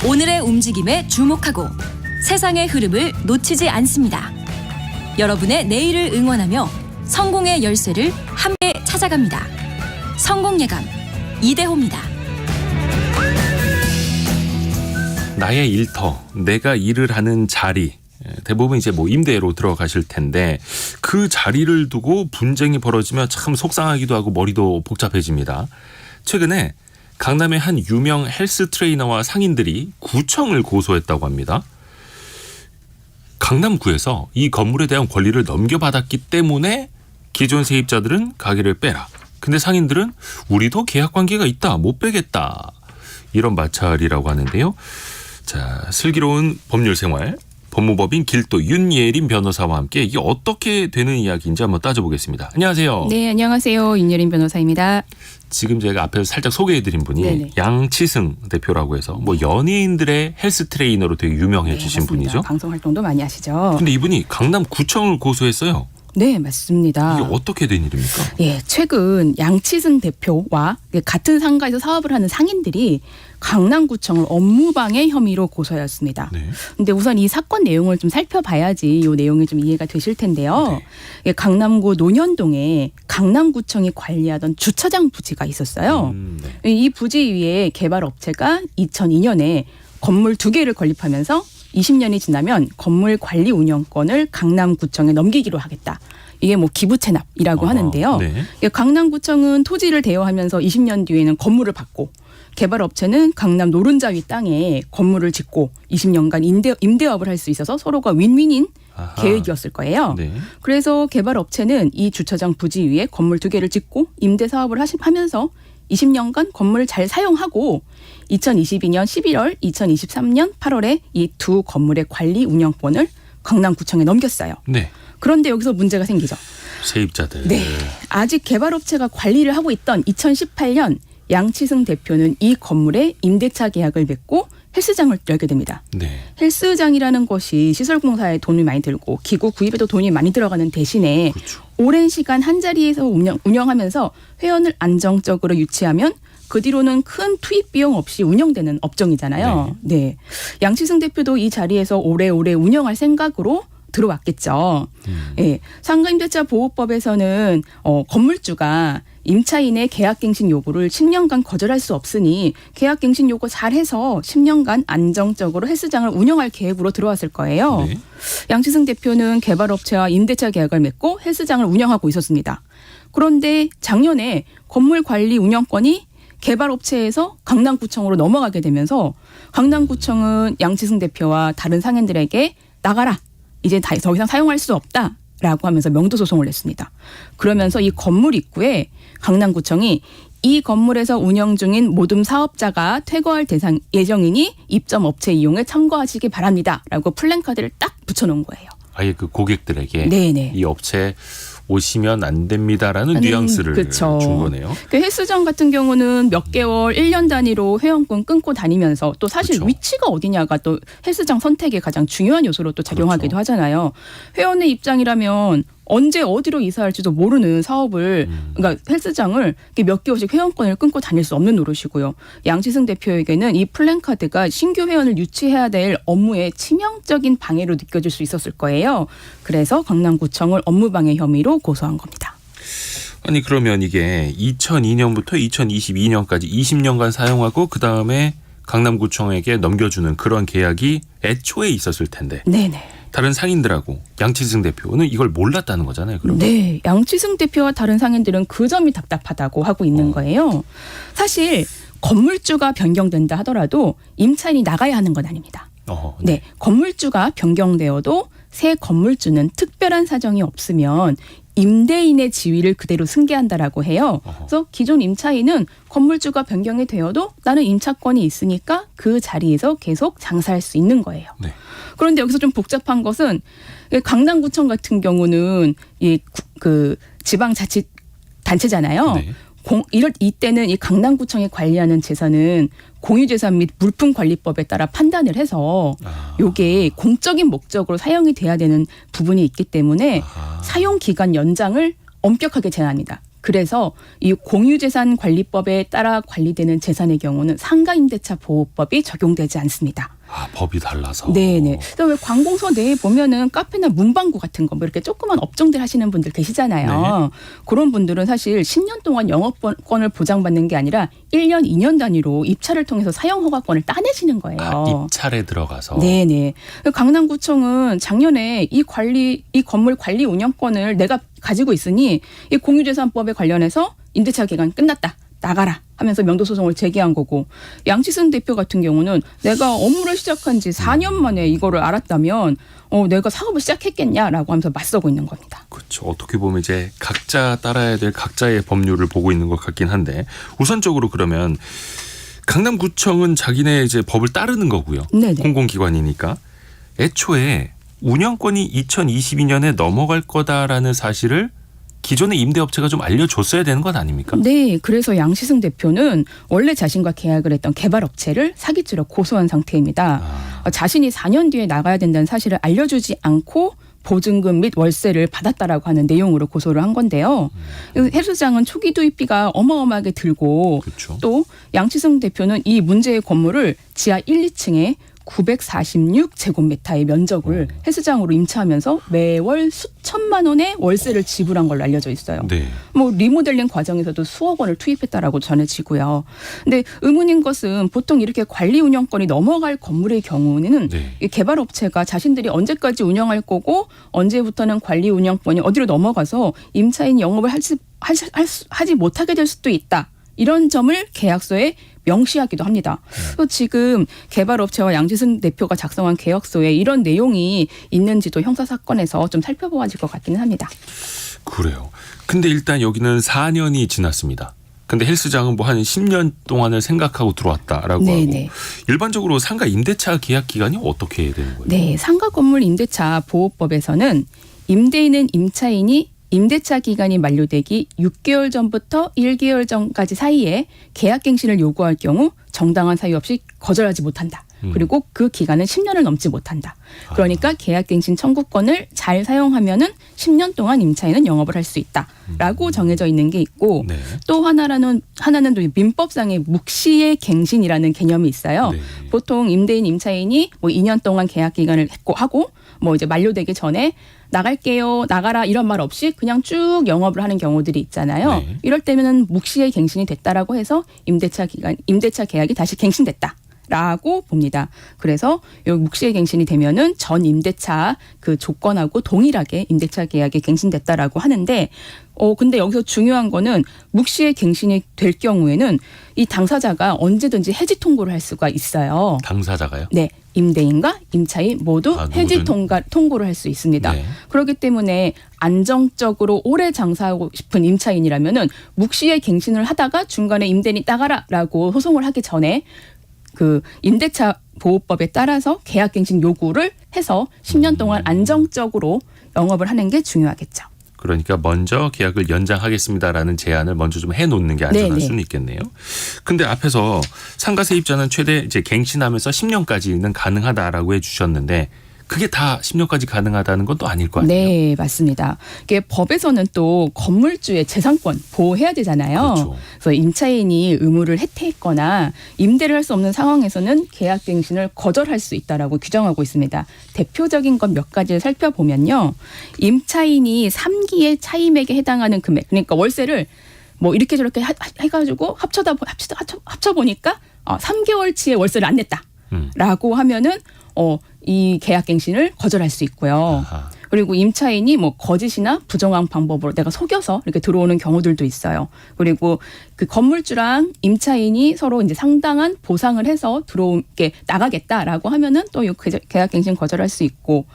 오늘의 움직임에 주목하고 세상의 흐름을 놓치지 않습니다. 여러분의 내일을 응원하며 성공의 열쇠를 함께 찾아갑니다. 성공예감 이대호입니다. 나의 일터, 내가 일을 하는 자리, 대부분 이제 뭐 임대로 들어가실 텐데 그 자리를 두고 분쟁이 벌어지면 참 속상하기도 하고 머리도 복잡해집니다. 최근에 강남의 한 유명 헬스 트레이너와 상인들이 구청을 고소했다고 합니다. 강남구에서 이 건물에 대한 권리를 넘겨받았기 때문에 기존 세입자들은 가게를 빼라. 근데 상인들은 우리도 계약관계가 있다. 못 빼겠다. 이런 마찰이라고 하는데요. 자, 슬기로운 법률생활 법무법인 길도 윤예린 변호사와 함께 이게 어떻게 되는 이야기인지 한번 따져보겠습니다. 안녕하세요. 네, 안녕하세요. 윤예린 변호사입니다. 지금 제가 앞에서 살짝 소개해드린 분이 네네. 양치승 대표라고 해서 뭐 연예인들의 헬스 트레이너로 되게 유명해지신 네, 분이죠. 방송 활동도 많이 하시죠. 근데 이분이 강남구청을 고소했어요. 네, 맞습니다. 이게 어떻게 된 일입니까? 예, 최근 양치승 대표와 같은 상가에서 사업을 하는 상인들이 강남구청을 업무방해 혐의로 고소하였습니다. 네. 근데 우선 이 사건 내용을 좀 살펴봐야지 이 내용이 좀 이해가 되실 텐데요. 예, 강남구 논현동에 강남구청이 관리하던 주차장 부지가 있었어요. 네. 이 부지 위에 개발업체가 2002년에 건물 2개를 건립하면서 20년이 지나면 건물 관리 운영권을 강남구청에 넘기기로 하겠다. 이게 뭐 기부채납이라고 하는데요. 네. 강남구청은 토지를 대여하면서 20년 뒤에는 건물을 받고 개발업체는 강남 노른자 위 땅에 건물을 짓고 20년간 임대업을 할 수 있어서 서로가 윈윈인 아하. 계획이었을 거예요. 네. 그래서 개발업체는 이 주차장 부지 위에 건물 2개를 짓고 임대 사업을 하면서 20년간 건물을 잘 사용하고 2022년 11월, 2023년 8월에 이 두 건물의 관리 운영권을 강남구청에 넘겼어요. 네. 그런데 여기서 문제가 생기죠. 세입자들. 네. 아직 개발업체가 관리를 하고 있던 2018년 양치승 대표는 이 건물에 임대차 계약을 맺고 헬스장을 열게 됩니다. 네. 헬스장이라는 것이 시설공사에 돈이 많이 들고 기구 구입에도 돈이 많이 들어가는 대신에 그렇죠. 오랜 시간 한 자리에서 운영하면서 회원을 안정적으로 유치하면 그 뒤로는 큰 투입 비용 없이 운영되는 업종이잖아요. 네. 양치승 대표도 이 자리에서 오래오래 운영할 생각으로 들어왔겠죠. 예. 상가임대차 보호법에서는 건물주가 임차인의 계약갱신 요구를 10년간 거절할 수 없으니 계약갱신 요구 잘해서 10년간 안정적으로 헬스장을 운영할 계획으로 들어왔을 거예요. 네. 양치승 대표는 개발업체와 임대차 계약을 맺고 헬스장을 운영하고 있었습니다. 그런데 작년에 건물 관리 운영권이 개발업체에서 강남구청으로 넘어가게 되면서 강남구청은 양치승 대표와 다른 상인들에게 나가라. 이제 더 이상 사용할 수 없다라고 하면서 명도소송을 냈습니다. 그러면서 이 건물 입구에 강남구청이 이 건물에서 운영 중인 모든 사업자가 퇴거할 대상 예정이니 입점 업체 이용에 참고하시기 바랍니다라고 플랜카드를 딱 붙여놓은 거예요. 아예 그 고객들에게 네네. 이 업체 오시면 안 됩니다라는 뉘앙스를 그쵸. 준 거네요. 그 헬스장 같은 경우는 몇 개월, 1년 단위로 회원권 끊고 다니면서 또 사실 그쵸. 위치가 어디냐가 또 헬스장 선택의 가장 중요한 요소로 또 작용하기도 그렇죠. 하잖아요. 회원의 입장이라면 언제 어디로 이사할지도 모르는 사업을 그러니까 헬스장을 몇 개월씩 회원권을 끊고 다닐 수 없는 노릇이고요. 양치승 대표에게는 이 플랜카드가 신규 회원을 유치해야 될 업무에 치명적인 방해로 느껴질 수 있었을 거예요. 그래서 강남구청을 업무방해 혐의로 고소한 겁니다. 아니 그러면 이게 2002년부터 2022년까지 20년간 사용하고 그다음에 강남구청에게 넘겨주는 그런 계약이 애초에 있었을 텐데 네네. 다른 상인들하고 양치승 대표는 이걸 몰랐다는 거잖아요. 그럼. 네. 양치승 대표와 다른 상인들은 그 점이 답답하다고 하고 있는 거예요. 사실 건물주가 변경된다 하더라도 임차인이 나가야 하는 건 아닙니다. 네. 건물주가 변경되어도 새 건물주는 특별한 사정이 없으면 임대인의 지위를 그대로 승계한다라고 해요. 그래서 기존 임차인은 건물주가 변경이 되어도 나는 임차권이 있으니까 그 자리에서 계속 장사할 수 있는 거예요. 네. 그런데 여기서 좀 복잡한 것은 강남구청 같은 경우는 그 지방자치 단체잖아요. 네. 이때는 이 강남구청이 관리하는 재산은 공유재산 및 물품관리법에 따라 판단을 해서 이게 공적인 목적으로 사용이 돼야 되는 부분이 있기 때문에 사용기간 연장을 엄격하게 제한합니다. 그래서 이 공유재산관리법에 따라 관리되는 재산의 경우는 상가임대차 보호법이 적용되지 않습니다. 아, 법이 달라서. 네네. 그래서 왜 관공서 내에 보면은 카페나 문방구 같은 거 뭐 이렇게 조그만 업종들 하시는 분들 계시잖아요. 네. 그런 분들은 사실 10년 동안 영업권을 보장받는 게 아니라 1년, 2년 단위로 입찰을 통해서 사용 허가권을 따내시는 거예요. 아, 입찰에 들어가서. 네네. 강남구청은 작년에 이 건물 관리 운영권을 내가 가지고 있으니 이 공유재산법에 관련해서 임대차 기간 끝났다. 나가라 하면서 명도소송을 제기한 거고, 양치승 대표 같은 경우는 내가 업무를 시작한 지 4년 만에 이거를 알았다면 내가 사업을 시작했겠냐라고 하면서 맞서고 있는 겁니다. 그렇죠. 어떻게 보면 이제 각자 따라야 될 각자의 법률을 보고 있는 것 같긴 한데, 우선적으로 그러면 강남구청은 자기네 이제 법을 따르는 거고요. 네네. 공공기관이니까. 애초에 운영권이 2022년에 넘어갈 거다라는 사실을 기존의 임대업체가 좀 알려줬어야 되는 것 아닙니까? 네, 그래서 양시승 대표는 원래 자신과 계약을 했던 개발업체를 사기죄로 고소한 상태입니다. 자신이 4년 뒤에 나가야 된다는 사실을 알려주지 않고 보증금 및 월세를 받았다라고 하는 내용으로 고소를 한 건데요. 해수장은 초기 도입비가 어마어마하게 들고, 그렇죠. 또 양치승 대표는 이 문제의 건물을 지하 1, 2층에 946제곱미터의 면적을 헬스장으로 임차하면서 매월 수천만 원의 월세를 지불한 걸로 알려져 있어요. 네. 뭐 리모델링 과정에서도 수억 원을 투입했다라고 전해지고요. 근데 의문인 것은 보통 이렇게 관리 운영권이 넘어갈 건물의 경우는 네. 이 개발업체가 자신들이 언제까지 운영할 거고 언제부터는 관리 운영권이 어디로 넘어가서 임차인 영업을 하지 못하게 될 수도 있다. 이런 점을 계약서에 명시하기도 합니다. 그래서 지금 개발업체와 양지승 대표가 작성한 계약서에 이런 내용이 있는지도 형사사건에서 좀 살펴봐야 될 것 같기는 합니다. 그래요. 근데 일단 여기는 4년이 지났습니다. 근데 헬스장은 뭐 한 10년 동안을 생각하고 들어왔다라고 네네. 하고, 일반적으로 상가 임대차 계약 기간이 어떻게 해야 되는 거예요? 네, 상가 건물 임대차 보호법에서는 임대인은 임차인이 임대차 기간이 만료되기 6개월 전부터 1개월 전까지 사이에 계약갱신을 요구할 경우 정당한 사유 없이 거절하지 못한다. 그리고 그 기간은 10년을 넘지 못한다. 그러니까 계약갱신 청구권을 잘 사용하면은 10년 동안 임차인은 영업을 할 수 있다라고 정해져 있는 게 있고, 네. 또 하나는 또 민법상의 묵시의 갱신이라는 개념이 있어요. 네. 보통 임대인 임차인이 뭐 2년 동안 계약 기간을 하고 뭐 이제 만료되기 전에 나갈게요, 나가라 이런 말 없이 그냥 쭉 영업을 하는 경우들이 있잖아요. 네. 이럴 때면은 묵시의 갱신이 됐다라고 해서 임대차 계약이 다시 갱신됐다라고 봅니다. 그래서 이 묵시의 갱신이 되면은 전 임대차 그 조건하고 동일하게 임대차 계약이 갱신됐다라고 하는데, 근데 여기서 중요한 거는 묵시의 갱신이 될 경우에는 이 당사자가 언제든지 해지 통고를 할 수가 있어요. 당사자가요? 네. 임대인과 임차인 모두 해지 누구든? 통고를 할 수 있습니다. 네. 그렇기 때문에 안정적으로 오래 장사하고 싶은 임차인이라면은 묵시의 갱신을 하다가 중간에 임대인이 나가라라고 소송을 하기 전에 그 임대차 보호법에 따라서 계약갱신 요구를 해서 10년 동안 안정적으로 영업을 하는 게 중요하겠죠. 그러니까 먼저 계약을 연장하겠습니다라는 제안을 먼저 좀 해놓는 게 안전할 네네. 수는 있겠네요. 근데 앞에서 상가 세입자는 최대 이제 갱신하면서 10년까지는 가능하다라고 해주셨는데, 그게 다 10년까지 가능하다는 건 또 아닐 거 아니에요? 네, 맞습니다. 이게 법에서는 또 건물주의 재산권 보호해야 되잖아요. 그렇죠. 그래서 임차인이 의무를 해태했거나 임대를 할 수 없는 상황에서는 계약갱신을 거절할 수 있다라고 규정하고 있습니다. 대표적인 것 몇 가지를 살펴보면요. 임차인이 3기의 차임액에 해당하는 금액, 그러니까 월세를 뭐 이렇게 저렇게 해가지고 합쳐보니까 3개월치의 월세를 안 냈다라고 하면은 이 계약갱신을 거절할 수 있고요. 아하. 그리고 임차인이 뭐 거짓이나 부정한 방법으로 내가 속여서 이렇게 들어오는 경우들도 있어요. 그리고 그 건물주랑 임차인이 서로 이제 상당한 보상을 해서 들어오게 나가겠다라고 하면은 또 이 계약갱신 거절할 수 있고,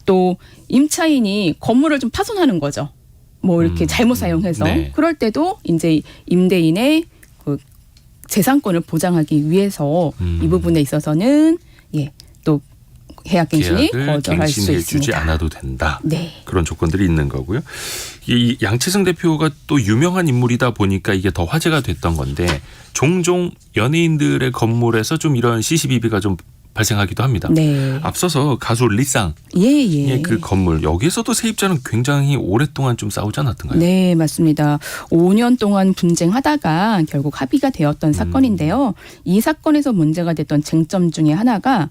또 임차인이 건물을 좀 파손하는 거죠. 뭐 이렇게 잘못 사용해서. 네. 그럴 때도 이제 임대인의 그 재산권을 보장하기 위해서 이 부분에 있어서는 또 계약갱신이 계약을 거절할 수 갱신해주지 있습니다. 않아도 된다. 네. 그런 조건들이 있는 거고요. 이 양채승 대표가 또 유명한 인물이다 보니까 이게 더 화제가 됐던 건데, 종종 연예인들의 건물에서 좀 이런 시시비비가 좀 발생하기도 합니다. 네. 앞서서 가수 리쌍의 예. 그 건물 여기에서도 세입자는 굉장히 오랫동안 좀 싸우지 않았던가요? 네, 맞습니다. 5년 동안 분쟁하다가 결국 합의가 되었던 사건인데요. 이 사건에서 문제가 됐던 쟁점 중에 하나가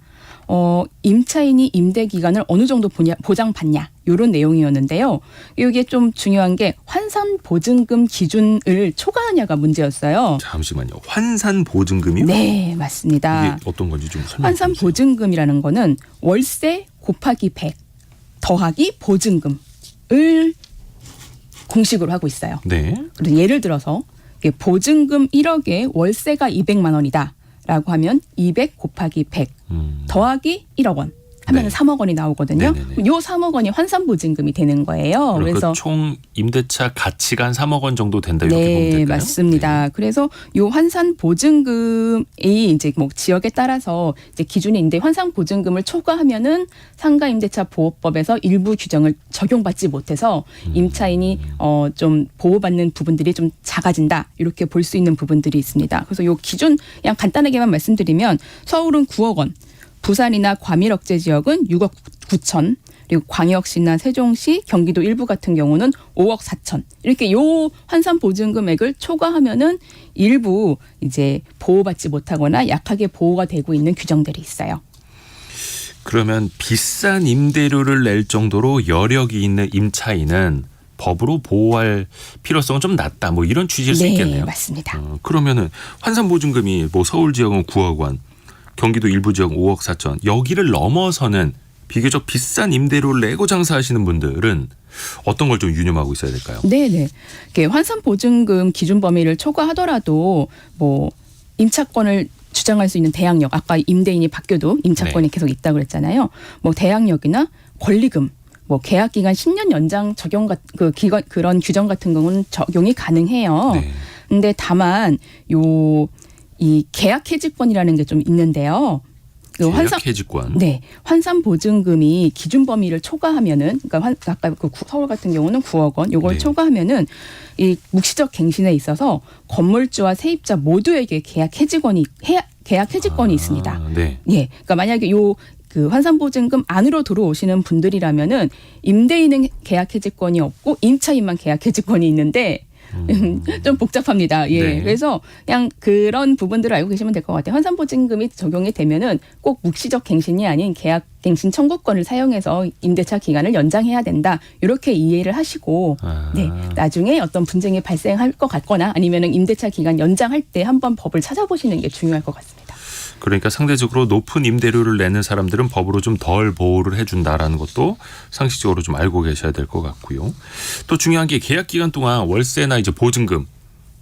임차인이 임대 기간을 어느 정도 보장받냐 이런 내용이었는데요. 이게 좀 중요한 게 환산 보증금 기준을 초과하냐가 문제였어요. 잠시만요. 환산 보증금이요? 네, 맞습니다. 이게 어떤 건지 좀 설명해 환산 주세요. 보증금이라는 거는 월세 곱하기 100 더하기 보증금을 공식으로 하고 있어요. 네. 그래서 예를 들어서 이게 보증금 1억에 월세가 200만 원이다라고 하면 200 곱하기 100 더하기 1억 원 하면 네. 3억 원이 나오거든요. 네네네. 요 3억 원이 환산 보증금이 되는 거예요. 그래서 총 임대차 가치가 한 3억 원 정도 된다 이렇게 보면 네, 될까요? 맞습니다. 그래서 요 환산 보증금이 이제 뭐 지역에 따라서 이제 기준인데 환산 보증금을 초과하면은 상가 임대차 보호법에서 일부 규정을 적용받지 못해서 임차인이 좀 보호받는 부분들이 좀 작아진다 이렇게 볼 수 있는 부분들이 있습니다. 그래서 요 기준 그냥 간단하게만 말씀드리면 서울은 9억 원, 부산이나 과밀 억제 지역은 6억 9천, 그리고 광역시나 세종시, 경기도 일부 같은 경우는 5억 4천. 이렇게 요 환산 보증금액을 초과하면은 일부 이제 보호받지 못하거나 약하게 보호가 되고 있는 규정들이 있어요. 그러면 비싼 임대료를 낼 정도로 여력이 있는 임차인은 법으로 보호할 필요성은 좀 낮다. 뭐 이런 취지일 수 있겠네요. 네, 맞습니다. 그러면은 환산 보증금이 뭐 서울 지역은 9억 원, 경기도 일부 지역 5억 4천 여기를 넘어서는 비교적 비싼 임대료를 내고 장사하시는 분들은 어떤 걸 좀 유념하고 있어야 될까요? 네네. 환산 보증금 기준 범위를 초과하더라도 뭐 임차권을 주장할 수 있는 대항력, 아까 임대인이 바뀌어도 임차권이 계속 있다고 그랬잖아요. 뭐 대항력이나 권리금, 뭐 계약 기간 10년 연장 적용 그런 규정 같은 경우는 적용이 가능해요. 네. 근데 다만 이 계약 해지권이라는 게 좀 있는데요. 그 계약 해지권. 네, 환산 보증금이 기준 범위를 초과하면은, 그러니까 아까 그 서울 같은 경우는 9억 원, 요걸 네. 초과하면은 이 묵시적 갱신에 있어서 건물주와 세입자 모두에게 계약 해지권이 있습니다. 네. 예, 그러니까 만약에 그 환산 보증금 안으로 들어오시는 분들이라면은 임대인은 계약 해지권이 없고 임차인만 계약 해지권이 있는데. 좀 복잡합니다. 예. 네. 그래서 그냥 그런 부분들을 알고 계시면 될 것 같아요. 환산 보증금이 적용이 되면은 꼭 묵시적 갱신이 아닌 계약 갱신 청구권을 사용해서 임대차 기간을 연장해야 된다. 이렇게 이해를 하시고 네. 나중에 어떤 분쟁이 발생할 것 같거나 아니면은 임대차 기간 연장할 때 한번 법을 찾아보시는 게 중요할 것 같습니다. 그러니까 상대적으로 높은 임대료를 내는 사람들은 법으로 좀 덜 보호를 해준다라는 것도 상식적으로 좀 알고 계셔야 될 것 같고요. 또 중요한 게 계약 기간 동안 월세나 이제 보증금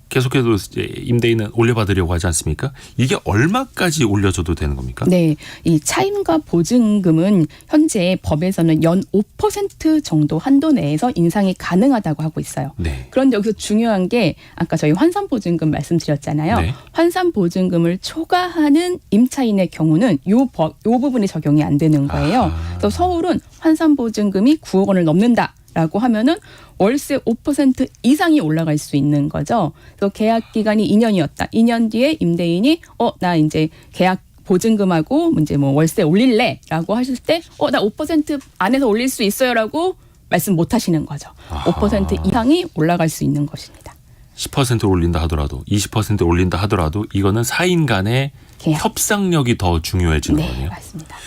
계속해서 이제 임대인은 올려받으려고 하지 않습니까? 이게 얼마까지 올려줘도 되는 겁니까? 네, 이 차임과 보증금은 현재 법에서는 연 5% 정도 한도 내에서 인상이 가능하다고 하고 있어요. 네. 그런데 여기서 중요한 게 아까 저희 환산 보증금 말씀드렸잖아요. 네. 환산 보증금을 초과하는 임차인의 경우는 요 부분이 적용이 안 되는 거예요. 그래서 서울은 환산 보증금이 9억 원을 넘는다라고 하면은 월세 5% 이상이 올라갈 수 있는 거죠. 그래서 계약 기간이 2년이었다. 2년 뒤에 임대인이 나 이제 계약 보증금하고 이제 뭐 월세 올릴래라고 하실 때 나 5% 안에서 올릴 수 있어요라고 말씀 못 하시는 거죠. 5% 이상이 올라갈 수 있는 것입니다. 10% 올린다 하더라도 20% 올린다 하더라도 이거는 사인 간의 계약. 협상력이 더 중요해지는 네, 거네요. 맞습니다.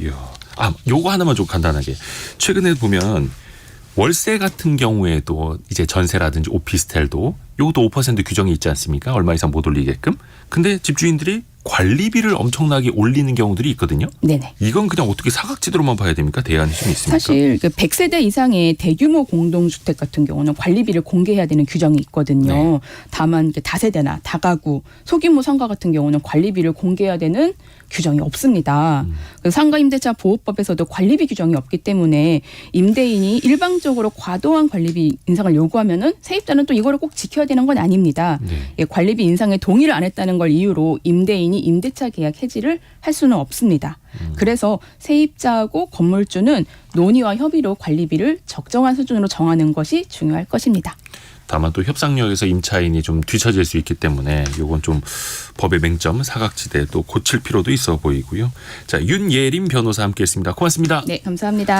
이야. 요거 하나만 좀 간단하게. 최근에 보면 월세 같은 경우에도 이제 전세라든지 오피스텔도 요것도 5% 규정이 있지 않습니까? 얼마 이상 못 올리게끔. 근데 집주인들이 관리비를 엄청나게 올리는 경우들이 있거든요. 네네. 이건 그냥 어떻게 사각지대로만 봐야 됩니까? 대안이 좀 있습니까? 사실 그 100세대 이상의 대규모 공동주택 같은 경우는 관리비를 공개해야 되는 규정이 있거든요. 네. 다만 다세대나 다가구, 소규모 상가 같은 경우는 관리비를 공개해야 되는 규정이 없습니다. 그 상가임대차 보호법에서도 관리비 규정이 없기 때문에 임대인이 일방적으로 과도한 관리비 인상을 요구하면은 세입자는 또 이거를 꼭 지켜야 되는 건 아닙니다. 네. 예, 관리비 인상에 동의를 안 했다는 걸 이유로 임대인이 임대차 계약 해지를 할 수는 없습니다. 그래서 세입자하고 건물주는 논의와 협의로 관리비를 적정한 수준으로 정하는 것이 중요할 것입니다. 다만 또 협상력에서 임차인이 좀 뒤처질 수 있기 때문에 요건 좀 법의 맹점 사각지대 또 고칠 필요도 있어 보이고요. 자, 윤예림 변호사 함께했습니다. 고맙습니다. 네, 감사합니다.